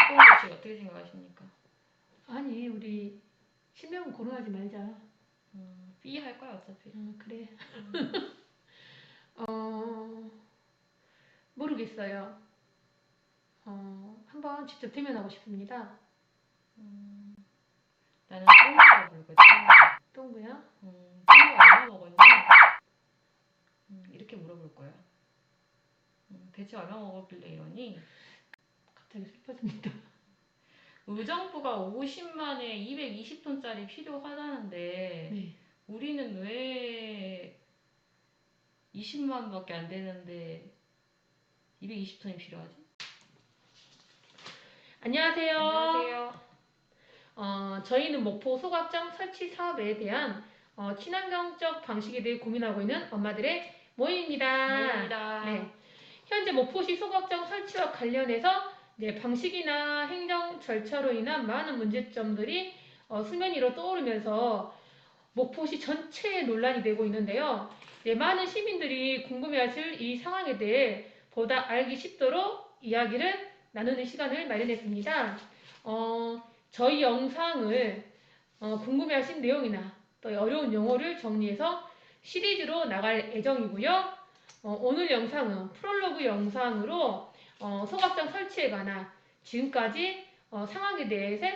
씨 어떻게 생각하십니까? 아니 우리 실명은 거론하지 말자. B 할 거야 어차피. 그래. 모르겠어요. 한번 직접 대면하고 싶습니다. 나는 똥이라고 부를 거야. 똥구야? 똥이 얼마 먹었니? 이렇게 물어볼 거야. 대체 얼마 먹었길래 이러니? 갑자기 슬퍼집니다. 의정부가 50만에 220톤짜리 필요하다는데 네. 우리는 왜 20만밖에 안 되는데 220톤이 필요하지? 안녕하세요. 안녕하세요. 저희는 목포 소각장 설치 사업에 대한 친환경적 방식에 대해 고민하고 있는 엄마들의 모임입니다. 네. 현재 목포시 소각장 설치와 관련해서 방식이나 행정 절차로 인한 많은 문제점들이 수면 위로 떠오르면서 목포시 전체에 논란이 되고 있는데요. 많은 시민들이 궁금해하실 이 상황에 대해 보다 알기 쉽도록 이야기를 나누는 시간을 마련했습니다. 저희 영상을 궁금해하신 내용이나 또 어려운 용어를 정리해서 시리즈로 나갈 예정이고요. 오늘 영상은 프롤로그 영상으로 소각장 설치에 관한 지금까지 상황에 대해서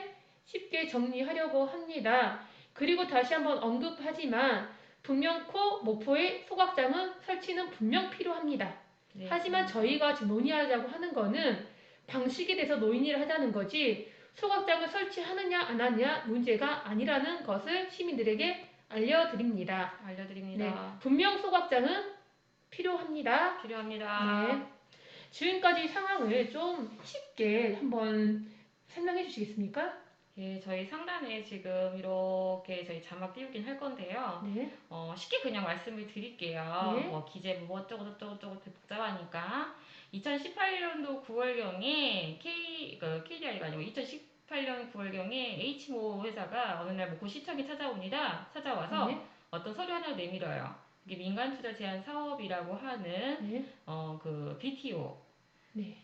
쉽게 정리하려고 합니다. 그리고 다시 한번 언급하지만 분명코 목포의 소각장은 설치는 분명 필요합니다. 네. 하지만 저희가 지금 논의하자고 하는 거는 방식에 대해서 논의를 하자는 거지 소각장을 설치하느냐 안 하느냐 문제가 아니라는 것을 시민들에게 알려드립니다. 네, 분명 소각장은 필요합니다. 네. 지금까지 상황을 좀 쉽게 한번 설명해 주시겠습니까? 예, 저희 상단에 지금 이렇게 저희 자막 띄우긴 할 건데요. 네. 쉽게 그냥 말씀을 드릴게요. 네. 기재부 어쩌고 복잡하니까 2018년도 9월경에 KDI가 아니고 2018년 9월경에 H모 회사가 어느 날 목포 시청에 찾아와서 네. 어떤 서류 하나를 내밀어요. 이게 민간 투자 제한 사업이라고 하는 그 BTO. 네.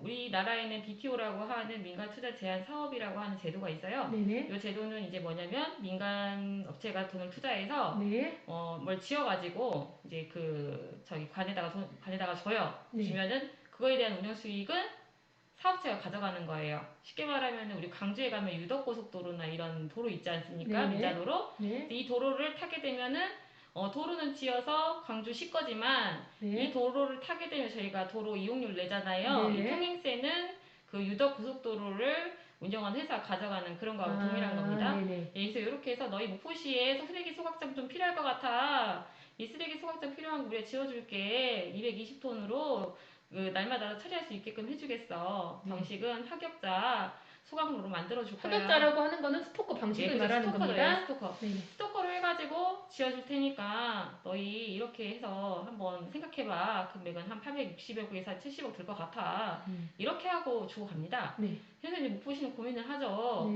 우리나라에는 BTO라고 하는 민간 투자 제한 사업이라고 하는 제도가 있어요. 이 제도는 이제 뭐냐면 민간 업체가 돈을 투자해서 뭘 지어가지고 이제 저기 관에다가 줘요. 주면은 그거에 대한 운영 수익은 사업체가 가져가는 거예요. 쉽게 말하면 우리 광주에 가면 유덕고속도로나 이런 도로 있지 않습니까? 민자도로. 이 도로를 타게 되면은 도로는 지어서 광주시 거지만 이 도로를 타게 되면 저희가 도로 이용료를 내잖아요. 이 통행세는 그 유덕고속도로를 운영하는 회사가 가져가는 그런 거하고 동일한 겁니다. 그래서 이렇게 해서 너희 목포시에 쓰레기 소각장 좀 필요할 것 같아. 이 쓰레기 소각장 필요한 거 우리가 지어줄게. 220톤으로 날마다 처리할 수 있게끔 해주겠어. 방식은 합격자 소각로로 만들어줄 거야. 합격자라고 하는 거는 스토커 방식을 말하는 겁니다. 스토커로 해가지고 지어줄 테니까 너희 이렇게 해서 한번 생각해봐. 금액은 한 860억에서 70억 들 것 같아. 이렇게 하고 주고 갑니다. 그래서 이제 목포시는 고민을 하죠.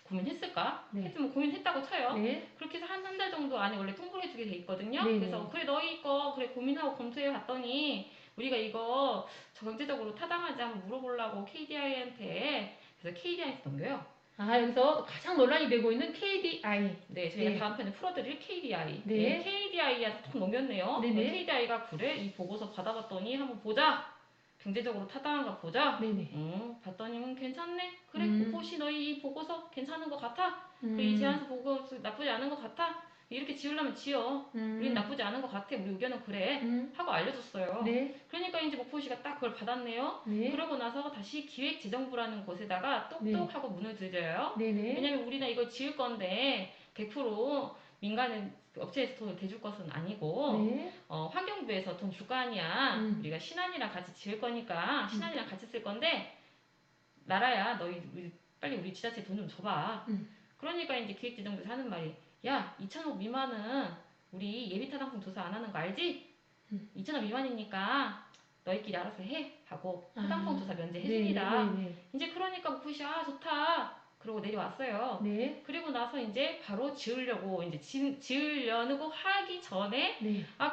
고민했을까? 하여튼 고민했다고 쳐요. 그렇게 해서 한 달 정도 안에 원래 통보해주게 돼 있거든요. 그래서 그래 너희 거 그래 고민하고 검토해 봤더니 우리가 이거 경제적으로 타당하지 한번 물어보려고 KDI한테 그래서 KDI한테 넘겨요. 여기서 가장 논란이 되고 있는 KDI. 네, 저희가 다음 편에 풀어드릴 KDI. KDI한테 톡 넘겼네요. KDI가 그래 이 보고서 받아봤더니 한번 보자. 경제적으로 타당한가 보자. 봤더니 괜찮네. 그래 목포시 너희 이 보고서 괜찮은 것 같아. 그래 이 제안서 보고서 나쁘지 않은 것 같아. 이렇게 지으려면 지어. 우린 나쁘지 않은 것 같아. 우리 의견은 그래. 하고 알려줬어요. 그러니까 이제 목포시가 딱 그걸 받았네요. 그러고 나서 다시 기획재정부라는 곳에다가 똑똑하고 문을 드려요. 왜냐면 우리는 이거 지을 건데 100% 민간은 업체에서 돈을 대줄 것은 아니고 환경부에서 돈 줄 거 아니야. 우리가 신안이랑 같이 지을 거니까 신안이랑 같이 쓸 건데 나라야 너희 빨리 우리 지자체 돈 좀 줘봐. 그러니까 이제 기획재정부에서 하는 말이 야 2천억 미만은 우리 예비타당성 조사 안 하는 거 알지? 2천억 미만이니까 너희끼리 알아서 해 하고 타당성 조사 면제해줍니다. 이제 그러니까 목포시 좋다. 그러고 내려왔어요. 그리고 나서 이제 바로 지으려고 이제 지으려고 하기 전에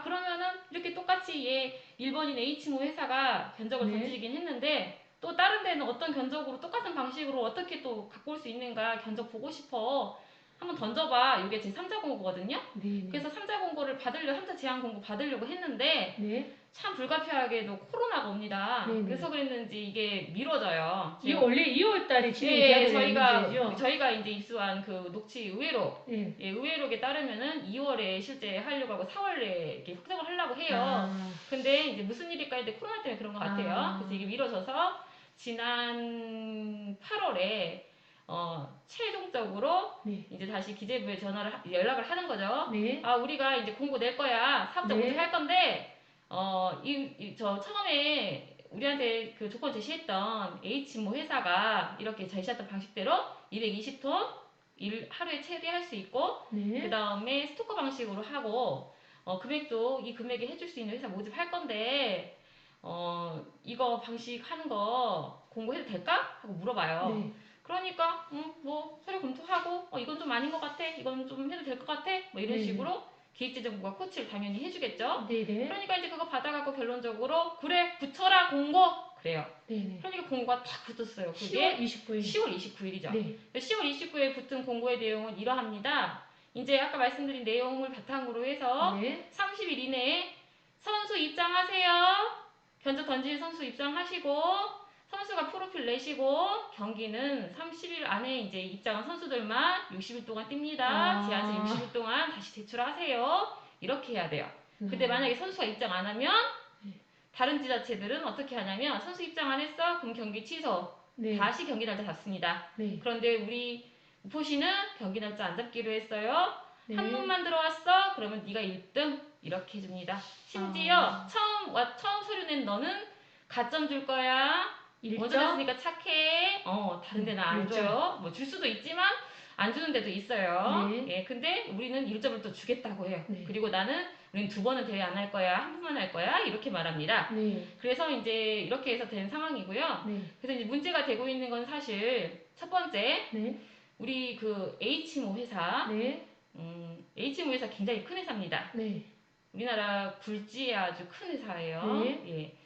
그러면은 이렇게 똑같이 얘 일본인 H모 회사가 견적을 던지긴 했는데 또 다른 데는 어떤 견적으로 똑같은 방식으로 어떻게 또 갖고 올 수 있는가 견적 보고 싶어. 한번 던져봐. 이게 제 3자 공고거든요. 네. 그래서 3자 공고를 3자 제한 공고 받으려고 했는데 네. 참 불가피하게도 코로나가 옵니다. 네네. 그래서 그랬는지 이게 미뤄져요. 이 원래 2월 달에 진행돼야 되는 문제죠. 저희가 이제 입수한 그 녹취 의회록, 네. 예, 의회록에 따르면은 2월에 실제 하려고 하고 4월에 이렇게 확정을 하려고 해요. 근데 이제 무슨 일일까 했는데 코로나 때문에 그런 것 같아요. 그래서 이게 미뤄져서 지난 8월에 최종적으로 네. 이제 다시 기재부에 연락을 하는 거죠. 네. 아, 우리가 이제 공고 낼 거야. 사업자 네. 모집할 건데, 저 처음에 우리한테 그 조건 제시했던 H모 회사가 이렇게 제시했던 방식대로 220톤 하루에 처리할 수 있고, 네. 그 다음에 스토커 방식으로 하고, 금액도 이 금액에 해줄 수 있는 회사 모집할 건데, 이거 방식 하는 거 공고해도 될까? 하고 물어봐요. 네. 그러니까 뭐 서류 검토하고 이건 좀 아닌 것 같아, 이건 좀 해도 될 것 같아, 뭐 이런 식으로 기획재정부가 코치를 당연히 해주겠죠. 네네. 그러니까 이제 그거 받아갖고 결론적으로 그래 붙여라 공고 그래요. 네네. 그러니까 공고가 딱 붙었어요. 그게 10월 29일이죠. 네. 10월 29일에 붙은 공고의 내용은 이러합니다. 이제 아까 말씀드린 내용을 바탕으로 해서 네. 30일 이내에 선수 입장하세요. 견적 던질 선수 입장하시고 선수가 프로필 내시고 경기는 30일 안에 이제 입장한 선수들만 60일 동안 뜁니다. 제한서 60일 동안 다시 제출하세요. 이렇게 해야 돼요. 근데 만약에 선수가 입장 안 하면 다른 지자체들은 어떻게 하냐면 선수 입장 안 했어? 그럼 경기 취소. 네. 다시 경기 날짜 잡습니다. 네. 그런데 우리 우포시는 경기 날짜 안 잡기로 했어요. 네. 한 놈만 들어왔어? 그러면 네가 1등 이렇게 해줍니다. 심지어 처음 서류 낸 너는 가점 줄 거야. 먼저 됐으니까 착해. 다른 데는 안 줘요. 뭐 줄 수도 있지만 안 주는 데도 있어요. 네. 예, 근데 우리는 1점을 또 주겠다고 해요. 네. 그리고 우리는 2번은 대회 안 할 거야. 한 번만 할 거야. 이렇게 말합니다. 네. 그래서 이제 이렇게 해서 된 상황이고요. 네. 그래서 이제 문제가 되고 있는 건 사실 첫 번째, 네. 우리 그 H모 회사, 네. H모 회사 굉장히 큰 회사입니다. 네. 우리나라 굴지의 아주 큰 회사예요. 네. 예.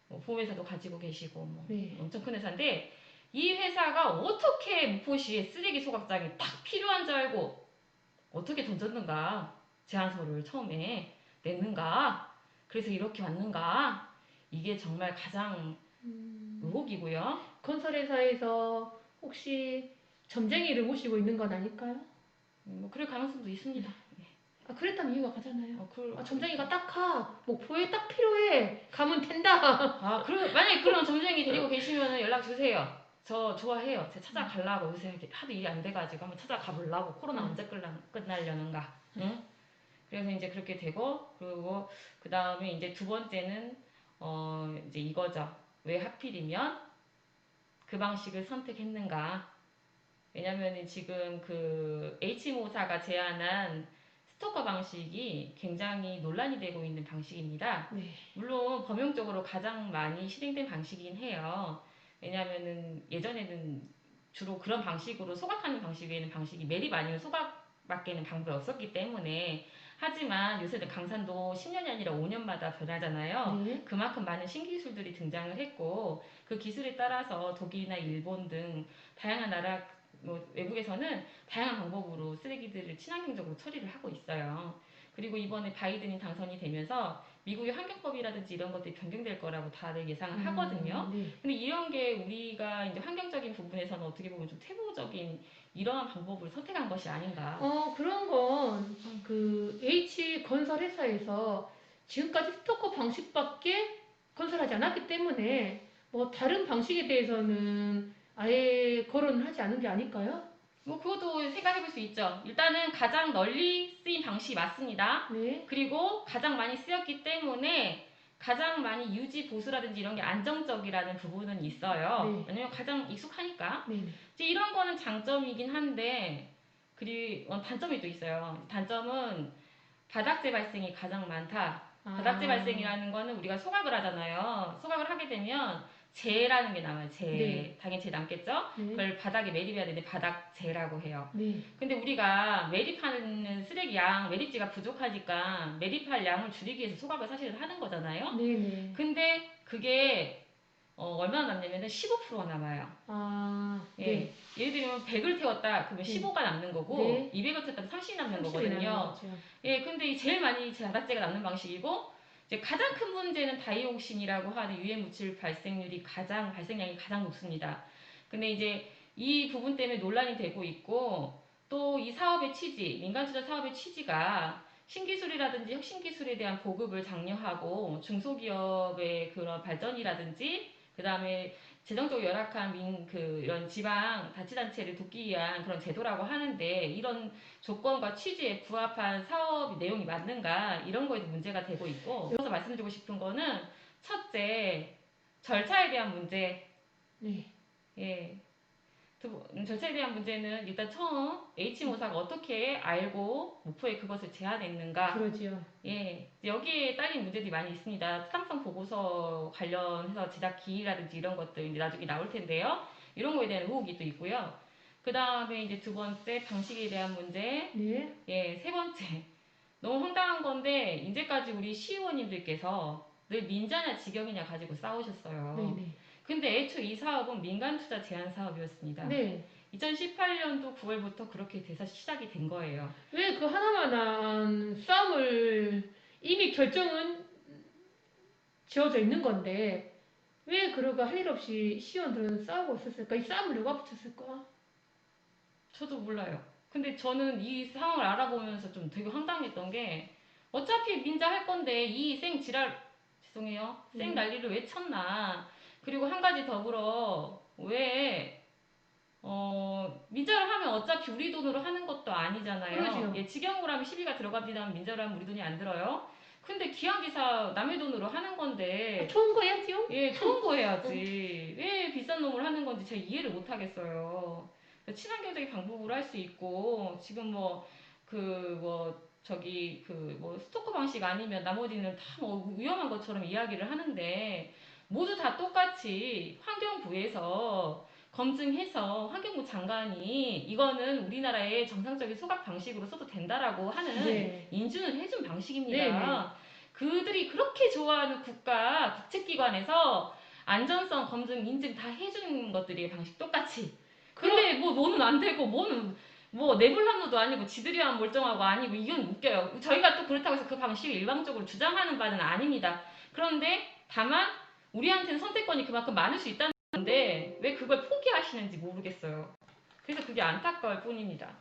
뭐 보험회사도 가지고 계시고 뭐 네. 엄청 큰 회사인데 이 회사가 어떻게 무포시에 쓰레기 소각장이 딱 필요한 줄 알고 어떻게 던졌는가, 제안서를 처음에 냈는가, 그래서 이렇게 왔는가, 이게 정말 가장 의혹이고요. 건설회사에서 혹시 점쟁이를 모시고 있는 건 아닐까요? 뭐 그럴 가능성도 있습니다. 그랬다면 이유가 가잖아요. 점쟁이가 딱 가. 목포에 딱 필요해. 가면 된다. 만약에 그런 점쟁이 데리고 계시면 연락 주세요. 저 좋아해요. 제가 찾아가려고 요새 하도 일이 안 돼가지고 한번 찾아가보려고. 코로나 언제 끝나려는가. 응? 그래서 이제 그렇게 되고, 그리고 그 다음에 이제 두 번째는 이제 이거죠. 왜 하필이면 그 방식을 선택했는가. 왜냐면은 지금 그 H모사가 제안한 스토커 방식이 굉장히 논란이 되고 있는 방식입니다. 네. 물론 범용적으로 가장 많이 실행된 방식이긴 해요. 왜냐면은 예전에는 주로 그런 방식으로 소각하는 방식 외에는 방식이 매립 아니면 소각밖에는 방법이 없었기 때문에. 하지만 요새는 강산도 10년이 아니라 5년마다 변하잖아요. 네. 그만큼 많은 신기술들이 등장을 했고 그 기술에 따라서 독일이나 일본 등 다양한 나라, 외국에서는 다양한 방법으로 쓰레기들을 친환경적으로 처리를 하고 있어요. 그리고 이번에 바이든이 당선이 되면서 미국의 환경법이라든지 이런 것들이 변경될 거라고 다들 예상을 하거든요. 네. 근데 이런 게 우리가 이제 환경적인 부분에서는 어떻게 보면 좀 태보적인 이러한 방법을 선택한 것이 아닌가. 그런 건 그 H건설회사에서 지금까지 스토커 방식밖에 건설하지 않았기 때문에 뭐 다른 방식에 대해서는 아예 거론을 하지 않은 게 아닐까요? 뭐 그것도 생각해볼 수 있죠. 일단은 가장 널리 쓰인 방식이 맞습니다. 네. 그리고 가장 많이 쓰였기 때문에 가장 많이 유지 보수라든지 이런 게 안정적이라는 부분은 있어요. 네. 왜냐면 가장 익숙하니까. 네. 이제 이런 거는 장점이긴 한데, 그리고 단점이 또 있어요. 단점은 바닥재 발생이 가장 많다. 바닥재 발생이라는 거는 우리가 소각을 하잖아요. 소각을 하게 되면 재라는 게 남아요. 재. 네. 당연히 재 남겠죠? 네. 그걸 바닥에 매립해야 되는데 바닥재라고 해요. 네. 근데 우리가 매립하는 쓰레기 양, 매립지가 부족하니까 매립할 양을 줄이기 위해서 소각을 사실은 하는 거잖아요. 네. 근데 그게 얼마나 남냐면 15%가 남아요. 예. 네. 예를 들면 100을 태웠다 그러면 네. 15가 남는 거고 네. 200을 태웠다면 30이 남는 30이 거거든요. 남는 예, 근데 제일 많이 자각제가 남는 방식이고 이제 가장 큰 문제는 다이옥신이라고 하는 유해 물질 발생량이 가장 높습니다. 근데 이제 이 부분 때문에 논란이 되고 있고 또 이 사업의 취지, 민간 투자 사업의 취지가 신기술이라든지 혁신기술에 대한 보급을 장려하고 중소기업의 그런 발전이라든지 그 다음에 재정적으로 열악한 이런 지방 자치단체를 돕기 위한 그런 제도라고 하는데 이런 조건과 취지에 부합한 사업 내용이 맞는가 이런 거에도 문제가 되고 있고 여기서 말씀드리고 싶은 거는 첫째 절차에 대한 문제. 네. 예. 절차에 대한 문제는 일단 처음 H모사가 어떻게 알고 목포에 그것을 제안했는가. 그러지요. 예, 여기에 딸린 문제들이 많이 있습니다. 타당성 보고서 관련해서 제작 기일이라든지 이런 것들 이제 나중에 나올 텐데요. 이런 거에 대한 의혹이 또 있고요. 그 다음에 이제 두 번째 방식에 대한 문제. 네. 예, 세 번째. 너무 황당한 건데 이제까지 우리 시의원님들께서 늘 민자냐 직영이냐 가지고 싸우셨어요. 네네. 근데 애초 이 사업은 민간 투자 제한 사업이었습니다. 네. 2018년도 9월부터 그렇게 돼서 시작이 된 거예요. 왜 그 하나만한 싸움을 이미 결정은 지어져 있는 건데 왜 그러고 할 일 없이 시의원들은 싸우고 있었을까? 이 싸움을 누가 붙였을까? 저도 몰라요. 근데 저는 이 상황을 알아보면서 좀 되게 황당했던 게 어차피 민자 할 건데 이 죄송해요. 생 난리를 왜 쳤나. 그리고 한 가지 더불어 왜 민자를 하면 어차피 우리 돈으로 하는 것도 아니잖아요. 그러지요. 예, 직영으로 하면 시비가 들어갑니다. 민자로 하면 우리 돈이 안 들어요. 근데 기왕기사 남의 돈으로 하는 건데 좋은 거 해야지요? 예, 좋은 거 해야지. 왜 비싼 놈을 하는 건지 제가 이해를 못 하겠어요. 친환경적인 방법으로 할 수 있고, 지금 스토커 방식 아니면 나머지는 다 뭐 위험한 것처럼 이야기를 하는데, 모두 다 똑같이 환경부에서 검증해서 환경부 장관이 이거는 우리나라의 정상적인 소각 방식으로 써도 된다라고 하는 네. 인준을 해준 방식입니다. 네네. 그들이 그렇게 좋아하는 국책기관에서 안전성 검증 인증 다 해주는 것들이 방식 똑같이. 근데 뭐 뭐는 안 되고 뭐는 뭐 네블란노도 아니고 지들이만 멀쩡하고 아니고 이건 웃겨요. 저희가 또 그렇다고 해서 그 방식을 일방적으로 주장하는 바는 아닙니다. 그런데 다만 우리한테는 선택권이 그만큼 많을 수 있다는 건데 왜 그걸 포기하시는지 모르겠어요. 그래서 그게 안타까울 뿐입니다.